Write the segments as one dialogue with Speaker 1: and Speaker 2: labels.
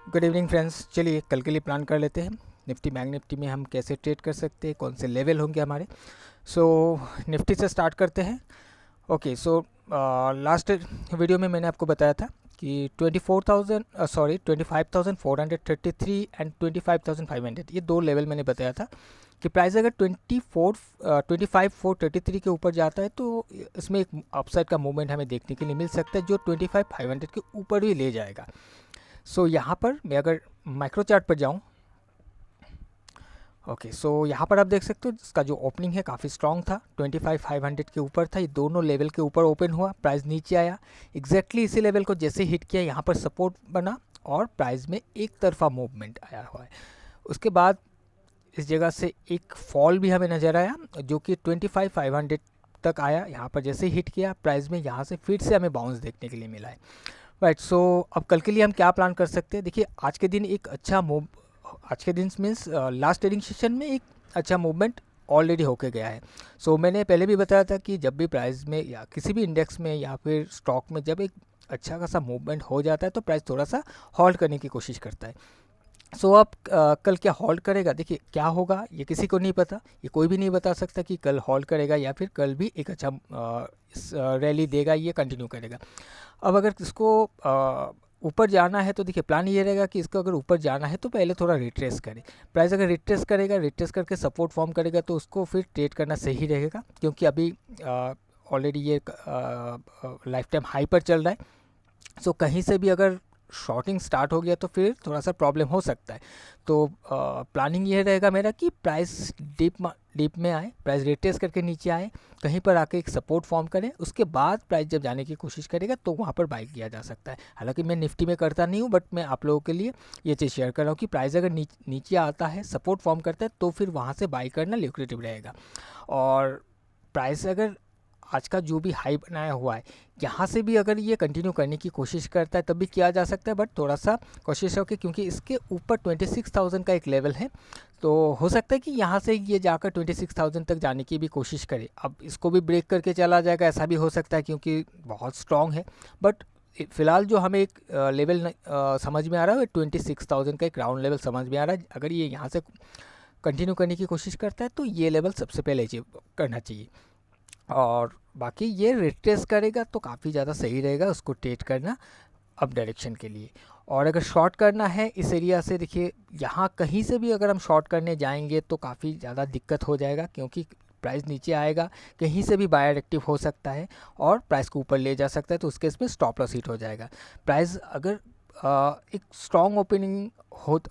Speaker 1: Good evening friends. चलिए कल के लिए प्लान कर लेते हैं। निफ्टी बैंक निफ्टी में हम कैसे ट्रेड कर सकते हैं, कौन से लेवल होंगे हमारे। सो निफ्टी से स्टार्ट करते हैं। ओके, सो लास्ट वीडियो में मैंने आपको बताया था कि 25,433 एंड 25,500 ये दो लेवल मैंने बताया था कि प्राइस अगर 25,433 के ऊपर जाता है तो इसमें एक अपसाइड का मूवमेंट हमें देखने के लिए मिल सकता है जो 25,500 के ऊपर भी ले जाएगा। सो यहाँ पर मैं अगर माइक्रो चार्ट पर जाऊँ, ओके, सो यहाँ पर आप देख सकते हो इसका जो ओपनिंग है काफ़ी स्ट्रॉन्ग था, 25,500 के ऊपर था। ये दोनों लेवल के ऊपर ओपन हुआ, प्राइस नीचे आया, एग्जैक्टली इसी लेवल को जैसे हिट किया यहाँ पर सपोर्ट बना और प्राइस में एक तरफा मूवमेंट आया हुआ है। उसके बाद इस जगह से एक फॉल भी हमें नज़र आया जो कि 25,500 तक आया। यहाँ पर जैसे हिट किया प्राइस में यहाँ से फिर से हमें बाउंस देखने के लिए मिला है। राइट, सो अब कल के लिए हम क्या प्लान कर सकते हैं। देखिए आज के दिन एक अच्छा मूव, आज के दिन मीन्स लास्ट ट्रेडिंग सेशन में एक अच्छा मूवमेंट ऑलरेडी होके गया है। सो मैंने पहले भी बताया था कि जब भी प्राइस में या किसी भी इंडेक्स में या फिर स्टॉक में जब एक अच्छा खासा मूवमेंट हो जाता है तो प्राइस थोड़ा सा होल्ड करने की कोशिश करता है। सो अब कल क्या होल्ड करेगा, देखिए क्या होगा ये किसी को नहीं पता, ये कोई भी नहीं बता सकता कि कल होल्ड करेगा या फिर कल भी एक अच्छा रैली देगा, ये कंटिन्यू करेगा। अब अगर इसको ऊपर जाना है तो देखिए प्लान ये रहेगा कि इसको अगर ऊपर जाना है तो पहले थोड़ा रिट्रेस करे। प्राइस अगर रिट्रेस करेगा, रिट्रेस करके सपोर्ट फॉर्म करेगा तो उसको फिर ट्रेड करना सही रहेगा, क्योंकि अभी ऑलरेडी ये लाइफ टाइम हाई पर चल रहा है। सो कहीं से भी अगर शॉर्टिंग स्टार्ट हो गया तो फिर थोड़ा सा प्रॉब्लम हो सकता है। तो प्लानिंग ये रहेगा मेरा कि प्राइस डीप में आए, प्राइस रिट्रेस करके नीचे आए, कहीं पर आके एक सपोर्ट फॉर्म करें, उसके बाद प्राइस जब जाने की कोशिश करेगा तो वहाँ पर बाई किया जा सकता है। हालांकि मैं निफ्टी में करता नहीं हूँ, बट मैं आप लोगों के लिए ये चीज़ शेयर कर रहा हूँ कि प्राइस अगर नीचे आता है, सपोर्ट फॉर्म करता है, तो फिर वहाँ से बाई करना ल्यूक्रेटिव रहेगा। और प्राइस अगर आज का जो भी हाई बनाया हुआ है यहाँ से भी अगर ये कंटिन्यू करने की कोशिश करता है तब भी किया जा सकता है, बट थोड़ा सा कोशिश हो कि क्योंकि इसके ऊपर 26,000 का एक लेवल है तो हो सकता है कि यहाँ से ये जाकर 26,000 तक जाने की भी कोशिश करे। अब इसको भी ब्रेक करके चला जाएगा ऐसा भी हो सकता है क्योंकि बहुत स्ट्रॉन्ग है, बट फिलहाल जो हमें एक लेवल समझ में आ रहा है 26,000 का एक राउंड लेवल समझ में आ रहा है। अगर ये यहाँ से कंटिन्यू करने की कोशिश करता है तो ये लेवल सबसे पहले अचीव करना चाहिए, और बाकी ये रिट्रेस करेगा तो काफ़ी ज़्यादा सही रहेगा उसको ट्रेड करना अप डायरेक्शन के लिए। और अगर शॉर्ट करना है इस एरिया से, देखिए यहाँ कहीं से भी अगर हम शॉर्ट करने जाएंगे तो काफ़ी ज़्यादा दिक्कत हो जाएगा, क्योंकि प्राइस नीचे आएगा, कहीं से भी बायर एक्टिव हो सकता है और प्राइस को ऊपर ले जा सकता है, तो उसके इसमें स्टॉप लॉस हिट हो जाएगा। प्राइस अगर एक स्ट्रॉन्ग ओपनिंग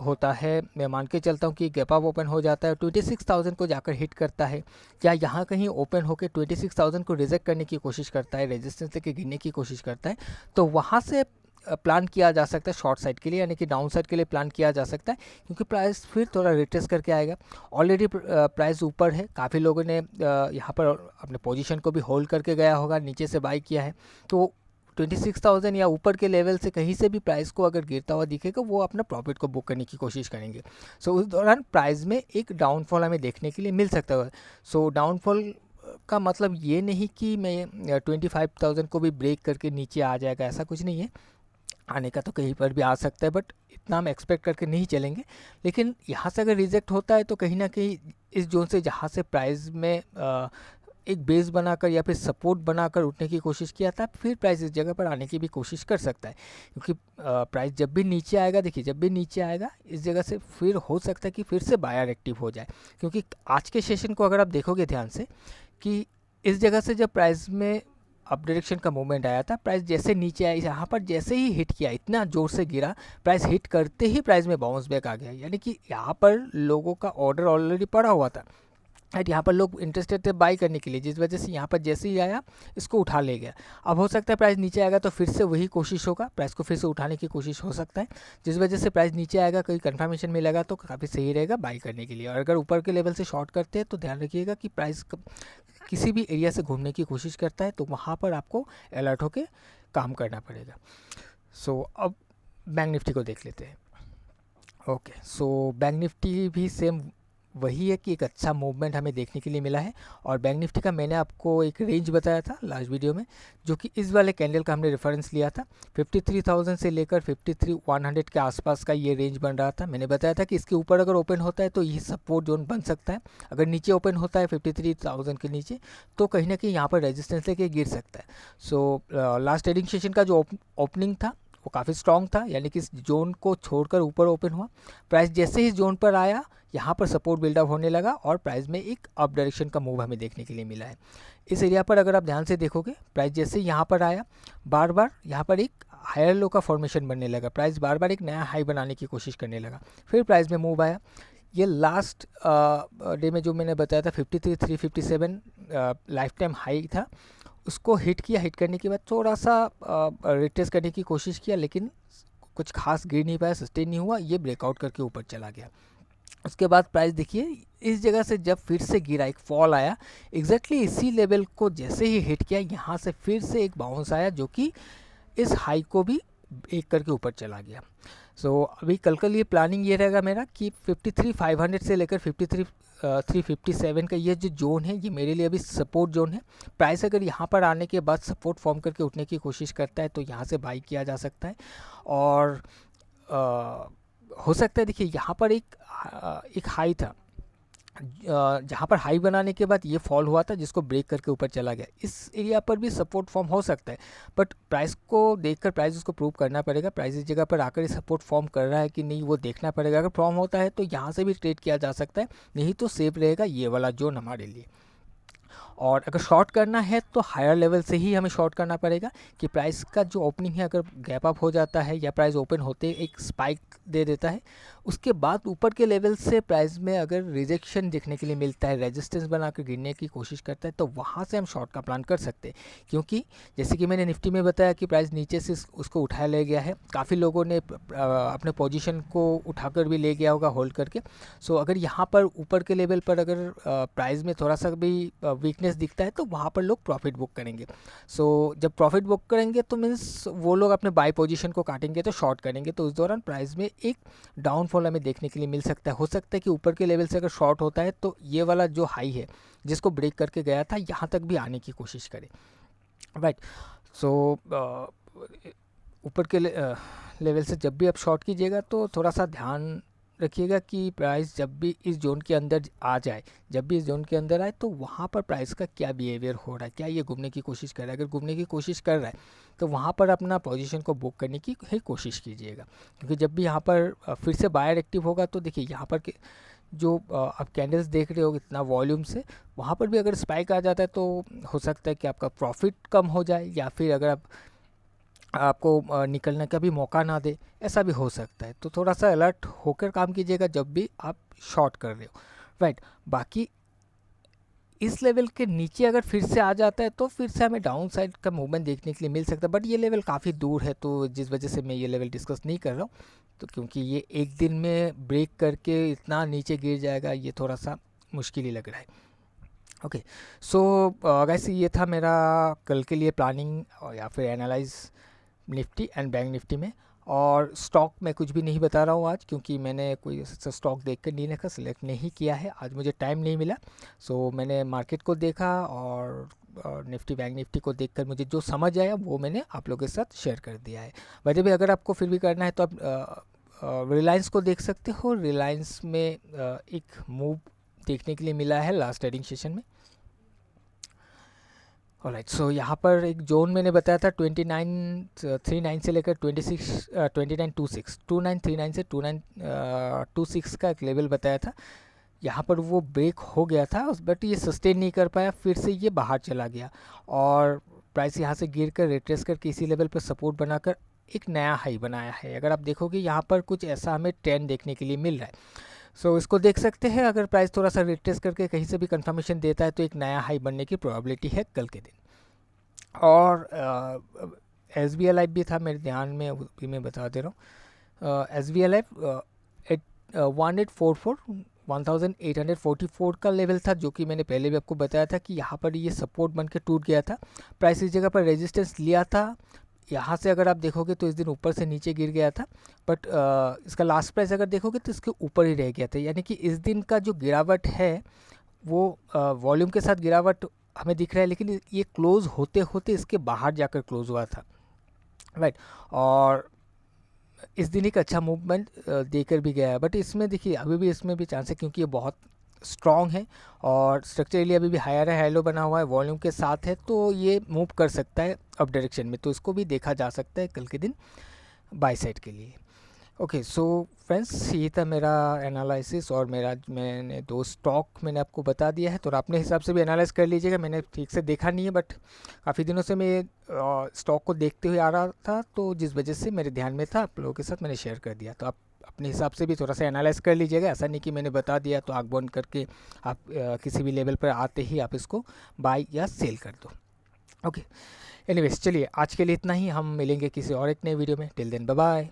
Speaker 1: होता है, मैं मान के चलता हूँ कि गैप अप ओपन हो जाता है, 26,000 को जाकर हिट करता है, या यहाँ कहीं ओपन होकर 26,000 को रिजेक्ट करने की कोशिश करता है, रेजिस्टेंस लेके गिरने की कोशिश करता है, तो वहाँ से प्लान किया जा सकता है शॉर्ट साइड के लिए, यानी कि डाउन साइड के लिए प्लान किया जा सकता है, क्योंकि प्राइस फिर थोड़ा रिट्रेस करके आएगा। ऑलरेडी प्राइस ऊपर है, काफ़ी लोगों ने यहाँ पर अपने पोजीशन को भी होल्ड करके गया होगा, नीचे से बाई किया है, तो 26,000 या ऊपर के लेवल से कहीं से भी प्राइस को अगर गिरता हुआ दिखेगा वो अपना प्रॉफिट को बुक करने की कोशिश करेंगे। सो उस दौरान प्राइस में एक डाउनफॉल हमें देखने के लिए मिल सकता है। सो डाउनफॉल का मतलब ये नहीं कि मैं 25,000 को भी ब्रेक करके नीचे आ जाएगा, ऐसा कुछ नहीं है, आने का तो कहीं पर भी आ सकता है, बट इतना हम एक्सपेक्ट करके नहीं चलेंगे। लेकिन यहाँ से अगर रिजेक्ट होता है तो कहीं ना कहीं इस जोन से जहाँ से प्राइस में एक बेस बनाकर या फिर सपोर्ट बनाकर उठने की कोशिश किया था, फिर प्राइस इस जगह पर आने की भी कोशिश कर सकता है, क्योंकि प्राइस जब भी नीचे आएगा, देखिए जब भी नीचे आएगा इस जगह से फिर हो सकता है कि फिर से बायर एक्टिव हो जाए। क्योंकि आज के सेशन को अगर आप देखोगे ध्यान से कि इस जगह से जब प्राइस में अप डायरेक्शन का मूवमेंट आया था, प्राइस जैसे नीचे आया, यहाँ पर जैसे ही हिट किया, इतना ज़ोर से गिरा, प्राइस हिट करते ही प्राइस में बाउंस बैक आ गया, यानी कि यहाँ पर लोगों का ऑर्डर ऑलरेडी पड़ा हुआ था, राइट। यहाँ पर लोग इंटरेस्टेड थे बाई करने के लिए, जिस वजह से यहाँ पर जैसे ही आया इसको उठा ले गया। अब हो सकता है प्राइस नीचे आएगा तो फिर से वही कोशिश होगा, प्राइस को फिर से उठाने की कोशिश हो सकता है, जिस वजह से प्राइस नीचे आएगा, कोई कंफर्मेशन मिलेगा तो काफ़ी सही रहेगा बाई करने के लिए। और अगर ऊपर के लेवल से शॉर्ट करते हैं तो ध्यान रखिएगा कि प्राइस किसी भी एरिया से घूमने की कोशिश करता है तो वहाँ पर आपको अलर्ट होकर काम करना पड़ेगा। सो अब बैंक निफ्टी को देख लेते हैं। ओके, सो बैंक निफ्टी भी सेम वही है कि एक अच्छा मूवमेंट हमें देखने के लिए मिला है। और बैंक निफ्टी का मैंने आपको एक रेंज बताया था लास्ट वीडियो में, जो कि इस वाले कैंडल का हमने रेफरेंस लिया था। 53,000 से लेकर 53,100 के आसपास का ये रेंज बन रहा था। मैंने बताया था कि इसके ऊपर अगर ओपन होता है तो ये सपोर्ट जोन बन सकता है, अगर नीचे ओपन होता है 53,000 के नीचे तो कहीं ना कहीं यहाँ पर रेजिस्टेंस लेके गिर सकता है। सो लास्ट ट्रेडिंग सेशन का जो ओपनिंग था वो काफ़ी स्ट्रॉन्ग था, यानी कि इस जोन को छोड़कर ऊपर ओपन हुआ। प्राइस जैसे ही जोन पर आया यहाँ पर सपोर्ट बिल्डअप होने लगा और प्राइस में एक अप डायरेक्शन का मूव हमें देखने के लिए मिला है। इस एरिया पर अगर आप ध्यान से देखोगे, प्राइस जैसे ही यहाँ पर आया, बार बार यहाँ पर एक हायर लो का फॉर्मेशन बनने लगा, प्राइस बार बार एक नया हाई बनाने की कोशिश करने लगा, फिर प्राइस में मूव आया। ये लास्ट डे में जो मैंने बताया था 53,357 लाइफ टाइम हाई था, उसको हिट किया। हिट करने के बाद थोड़ा सा रिट्रेस करने की कोशिश किया, लेकिन कुछ खास गिर नहीं पाया, सस्टेन नहीं हुआ, ये ब्रेकआउट करके ऊपर चला गया। उसके बाद प्राइस देखिए इस जगह से जब फिर से गिरा, एक फॉल आया, एग्जैक्टली इसी लेवल को जैसे ही हिट किया, यहाँ से फिर से एक बाउंस आया जो कि इस हाई को भी एक करके ऊपर चला गया। सो अभी कल के लिए प्लानिंग ये रहेगा मेरा कि 53,500 से लेकर 53,357 का ये जो जोन है, ये मेरे लिए अभी सपोर्ट जोन है। प्राइस अगर यहाँ पर आने के बाद सपोर्ट फॉर्म करके उठने की कोशिश करता है तो यहाँ से बाई किया जा सकता है। और हो सकता है, देखिए यहाँ पर एक हाई था, जहाँ पर हाई बनाने के बाद ये फॉल हुआ था जिसको ब्रेक करके ऊपर चला गया। इस एरिया पर भी सपोर्ट फॉर्म हो सकता है, बट प्राइस को देखकर प्राइस उसको प्रूव करना पड़ेगा। प्राइस इस जगह पर आकर ये सपोर्ट फॉर्म कर रहा है कि नहीं वो देखना पड़ेगा। अगर फॉर्म होता है तो यहाँ से भी ट्रेड किया जा सकता है, नहीं तो सेफ रहेगा ये वाला जोन हमारे लिए। और अगर शॉर्ट करना है तो हायर लेवल से ही हमें शॉर्ट करना पड़ेगा कि प्राइस का जो ओपनिंग है अगर गैप अप हो जाता है या प्राइस ओपन होते एक स्पाइक दे देता है, उसके बाद ऊपर के लेवल से प्राइस में अगर रिजेक्शन देखने के लिए मिलता है, रेजिस्टेंस बनाकर गिरने की कोशिश करता है, तो वहाँ से हम शॉर्ट का प्लान कर सकते हैं। क्योंकि जैसे कि मैंने निफ्टी में बताया कि प्राइस नीचे से उसको उठाया ले गया है, काफ़ी लोगों ने अपने पोजीशन को उठाकर भी ले गया होगा होल्ड करके। सो अगर यहाँ पर ऊपर के लेवल पर अगर प्राइस में थोड़ा सा भी वीकनेस दिखता है तो वहाँ पर लोग प्रॉफिट बुक करेंगे। सो जब प्रॉफिट बुक करेंगे तो मीन्स वो लोग अपने बाय पोजीशन को काटेंगे तो शॉर्ट करेंगे, तो उस दौरान प्राइस में एक डाउनफॉल हमें देखने के लिए मिल सकता है। हो सकता है कि ऊपर के लेवल से अगर शॉर्ट होता है तो ये वाला जो हाई है जिसको ब्रेक करके गया था यहाँ तक भी आने की कोशिश करे, राइट। सो ऊपर के लेवल से जब भी आप शॉर्ट कीजिएगा तो थोड़ा सा ध्यान रखिएगा कि प्राइस जब भी इस जोन के अंदर आ जाए, जब भी इस जोन के अंदर आए तो वहाँ पर प्राइस का क्या बिहेवियर हो रहा है, क्या ये घूमने की कोशिश कर रहा है। अगर घूमने की कोशिश कर रहा है तो वहाँ पर अपना पोजीशन को बुक करने की ही कोशिश कीजिएगा, क्योंकि जब भी यहाँ पर फिर से बायर एक्टिव होगा तो देखिए यहाँ पर जो आप कैंडल्स देख रहे हो इतना वॉल्यूम से, वहाँ पर भी अगर स्पाइक आ जाता है तो हो सकता है कि आपका प्रॉफिट कम हो जाए, या फिर अगर आपको निकलने का भी मौका ना दे, ऐसा भी हो सकता है। तो थोड़ा सा अलर्ट होकर काम कीजिएगा जब भी आप शॉर्ट कर रहे हो, राइट। बाकी इस लेवल के नीचे अगर फिर से आ जाता है तो फिर से हमें डाउन साइड का मूवमेंट देखने के लिए मिल सकता है, बट ये लेवल काफ़ी दूर है, तो जिस वजह से मैं ये लेवल डिस्कस नहीं कर रहा हूँ। तो क्योंकि ये एक दिन में ब्रेक करके इतना नीचे गिर जाएगा, ये थोड़ा सा मुश्किल ही लग रहा है। ओके, सो गाइस ये था मेरा कल के लिए प्लानिंग या फिर analyse Nifty and bank Nifty में। और स्टॉक मैं कुछ भी नहीं बता रहा हूँ आज, क्योंकि मैंने कोई स्टॉक देखकर नहीं रखा, सिलेक्ट नहीं किया है, आज मुझे टाइम नहीं मिला। सो मैंने मार्केट को देखा और निफ्टी बैंक निफ्टी को देखकर मुझे जो समझ आया वो मैंने आप लोगों के साथ शेयर कर दिया है। वैसे भी अगर आपको फिर भी करना है तो आप रिलायंस को देख सकते हो। रिलायंस में एक मूव देखने के लिए मिला है लास्ट ट्रेडिंग सेशन में। ऑलराइट, सो यहाँ पर एक जोन मैंने बताया था 2939 से लेकर 2939 से 2926 का एक लेवल बताया था। यहाँ पर वो ब्रेक हो गया था, बट ये सस्टेन नहीं कर पाया, फिर से ये बाहर चला गया और प्राइस यहाँ से गिर कर रिट्रेस करके इसी लेवल पर सपोर्ट बनाकर एक नया हाई बनाया है। अगर आप देखोगे यहाँ पर कुछ ऐसा हमें ट्रेंड देखने के लिए मिल रहा है। सो इसको देख सकते हैं, अगर प्राइस थोड़ा सा रिट्रेस करके कहीं से भी कंफर्मेशन देता है तो एक नया हाई बनने की प्रोबेबिलिटी है कल के दिन। और SBI लाइफ भी था मेरे ध्यान में, भी मैं बता दे रहा हूँ। SBI लाइफ 1844 का लेवल था, जो कि मैंने पहले भी आपको बताया था कि यहाँ पर ये सपोर्ट बन के टूट गया था। प्राइस इस जगह पर रेजिस्टेंस लिया था, यहाँ से अगर आप देखोगे तो इस दिन ऊपर से नीचे गिर गया था, बट इसका लास्ट प्राइस अगर देखोगे तो इसके ऊपर ही रह गया था। यानी कि इस दिन का जो गिरावट है वो वॉल्यूम के साथ गिरावट हमें दिख रहा है, लेकिन ये क्लोज़ होते होते इसके बाहर जाकर क्लोज़ हुआ था, राइट। और इस दिन एक अच्छा मूवमेंट देकर भी गया है, बट इसमें देखिए अभी भी इसमें भी चांस है, क्योंकि ये बहुत स्ट्रॉन्ग है और स्ट्रक्चरली अभी भी हायर है, हेलो बना हुआ है, वॉल्यूम के साथ है, तो ये मूव कर सकता है अप डायरेक्शन में, तो इसको भी देखा जा सकता है कल के दिन बाय साइड के लिए। ओके सो फ्रेंड्स, ये था मेरा एनालिसिस और मैंने 2 स्टॉक मैंने आपको बता दिया है, तो अपने हिसाब से भी एनालाइज कर लीजिएगा। मैंने ठीक से देखा नहीं है, बट काफ़ी दिनों से मैं स्टॉक को देखते हुए आ रहा था, तो जिस वजह से मेरे ध्यान में था आप लोगों के साथ मैंने शेयर कर दिया। तो आप अपने हिसाब से भी थोड़ा सा एनालाइज कर लीजिएगा। ऐसा नहीं कि मैंने बता दिया तो आग बंद करके आप किसी भी लेवल पर आते ही आप इसको बाय या सेल कर दो। ओके, एनीवेज चलिए आज के लिए इतना ही, हम मिलेंगे किसी और एक नए वीडियो में। Till then bye bye.